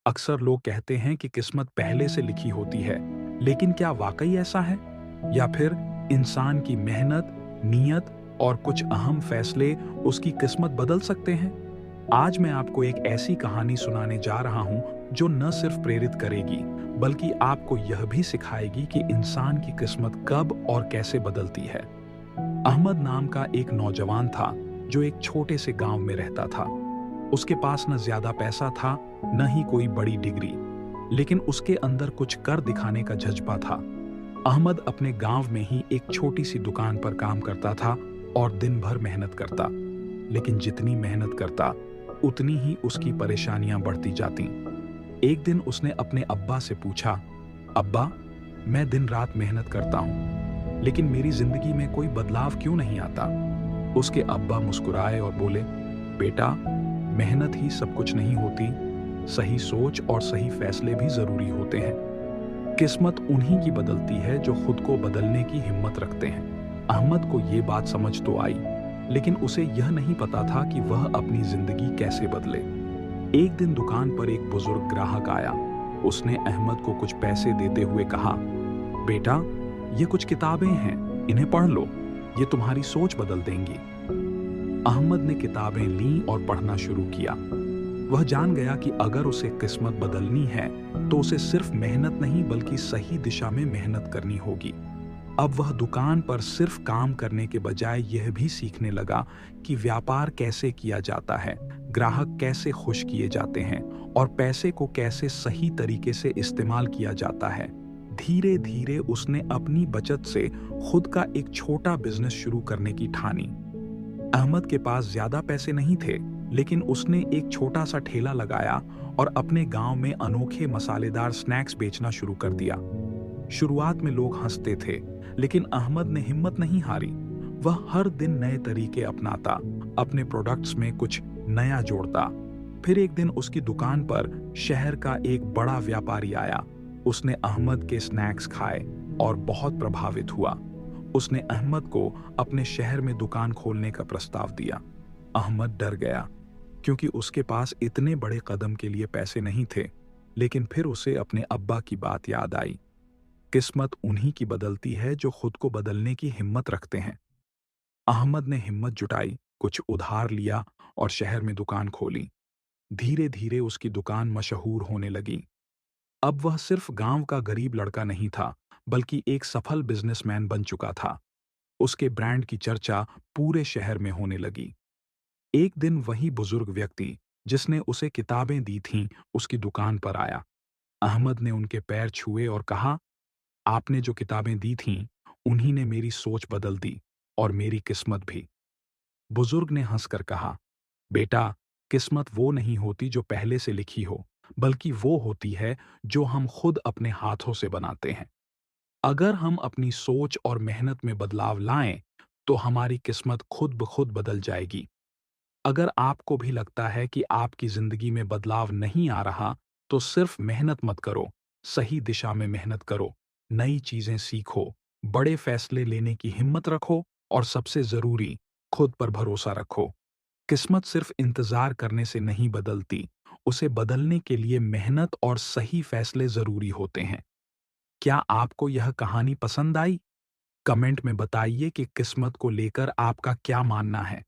अक्सर लोग कहते हैं कि किस्मत पहले से लिखी होती है, लेकिन क्या वाकई ऐसा है? या फिर इंसान की मेहनत, नीयत और कुछ अहम फैसले उसकी किस्मत बदल सकते हैं? आज मैं आपको एक ऐसी कहानी सुनाने जा रहा हूं जो न सिर्फ प्रेरित करेगी, बल्कि आपको यह भी सिखाएगी कि इंसान की किस्मत कब और कैसे बदलती है। अहमद नाम का एक नौजवान था जो एक छोटे से गांव में रहता था। उसके पास न ज्यादा पैसा था, न ही कोई बड़ी डिग्री, लेकिन उसके अंदर कुछ कर दिखाने का जज्बा था। अहमद अपने गांव में ही एक छोटी सी दुकान पर काम करता था और दिन भर मेहनत करता। लेकिन जितनी मेहनत करता, उतनी ही उसकी परेशानियां बढ़ती जाती। एक दिन उसने अपने अब्बा से पूछा, अब्बा, मैं दिन रात मेहनत करता हूं, लेकिन मेरी जिंदगी में कोई बदलाव क्यों नहीं आता? उसके अब्बा मुस्कुराए और बोले, बेटा, मेहनत ही सब कुछ नहीं होती, सही सोच और सही फैसले भी जरूरी होते हैं। किस्मत उन्हीं की बदलती है जो खुद को बदलने की हिम्मत रखते हैं। अहमद को ये बात समझ तो आई, लेकिन उसे यह नहीं पता था कि वह अपनी जिंदगी कैसे बदले। एक दिन दुकान पर एक बुजुर्ग ग्राहक आया। उसने अहमद को कुछ पैसे देते हुए कहा, बेटा, ये कुछ किताबें हैं, इन्हें पढ़ लो, ये तुम्हारी सोच बदल देंगी। अहमद ने किताबें लीं और पढ़ना शुरू किया। वह जान गया कि अगर उसे किस्मत बदलनी है तो उसे सिर्फ मेहनत नहीं बल्कि सही दिशा में मेहनत करनी होगी। अब वह दुकान पर सिर्फ काम करने के बजाय यह भी सीखने लगा कि व्यापार कैसे किया जाता है, ग्राहक कैसे खुश किए जाते हैं और पैसे को कैसे सही तरीके से इस्तेमाल किया जाता है। धीरे धीरे उसने अपनी बचत से खुद का एक छोटा बिजनेस शुरू करने की ठानी। अहमद के पास ज्यादा पैसे नहीं थे, लेकिन उसने एक छोटा सा ठेला लगाया और अपने गांव में अनोखे मसालेदार स्नैक्स बेचना शुरू कर दिया। शुरुआत में लोग हंसते थे, लेकिन अहमद ने हिम्मत नहीं हारी। वह हर दिन नए तरीके अपनाता, अपने प्रोडक्ट्स में कुछ नया जोड़ता। फिर एक दिन उसकी दुकान पर शहर का एक बड़ा व्यापारी आया। उसने अहमद के स्नैक्स खाए और बहुत प्रभावित हुआ। उसने अहमद को अपने शहर में दुकान खोलने का प्रस्ताव दिया। अहमद डर गया, क्योंकि उसके पास इतने बड़े कदम के लिए पैसे नहीं थे। लेकिन फिर उसे अपने अब्बा की बात याद आई, किस्मत उन्हीं की बदलती है जो खुद को बदलने की हिम्मत रखते हैं। अहमद ने हिम्मत जुटाई, कुछ उधार लिया और शहर में दुकान खोली। धीरे धीरे उसकी दुकान मशहूर होने लगी। अब वह सिर्फ गांव का गरीब लड़का नहीं था, बल्कि एक सफल बिजनेसमैन बन चुका था। उसके ब्रांड की चर्चा पूरे शहर में होने लगी। एक दिन वही बुजुर्ग व्यक्ति जिसने उसे किताबें दी थीं, उसकी दुकान पर आया। अहमद ने उनके पैर छुए और कहा, आपने जो किताबें दी थीं, उन्हीं ने मेरी सोच बदल दी और मेरी किस्मत भी। बुजुर्ग ने हंसकर कहा, बेटा, किस्मत वो नहीं होती जो पहले से लिखी हो, बल्कि वो होती है जो हम खुद अपने हाथों से बनाते हैं। अगर हम अपनी सोच और मेहनत में बदलाव लाएं, तो हमारी किस्मत खुद ब खुद बदल जाएगी। अगर आपको भी लगता है कि आपकी जिंदगी में बदलाव नहीं आ रहा, तो सिर्फ मेहनत मत करो, सही दिशा में मेहनत करो, नई चीजें सीखो, बड़े फैसले लेने की हिम्मत रखो और सबसे जरूरी, खुद पर भरोसा रखो। किस्मत सिर्फ इंतजार करने से नहीं बदलती, उसे बदलने के लिए मेहनत और सही फैसले जरूरी होते हैं। क्या आपको यह कहानी पसंद आई? कमेंट में बताइए कि किस्मत को लेकर आपका क्या मानना है।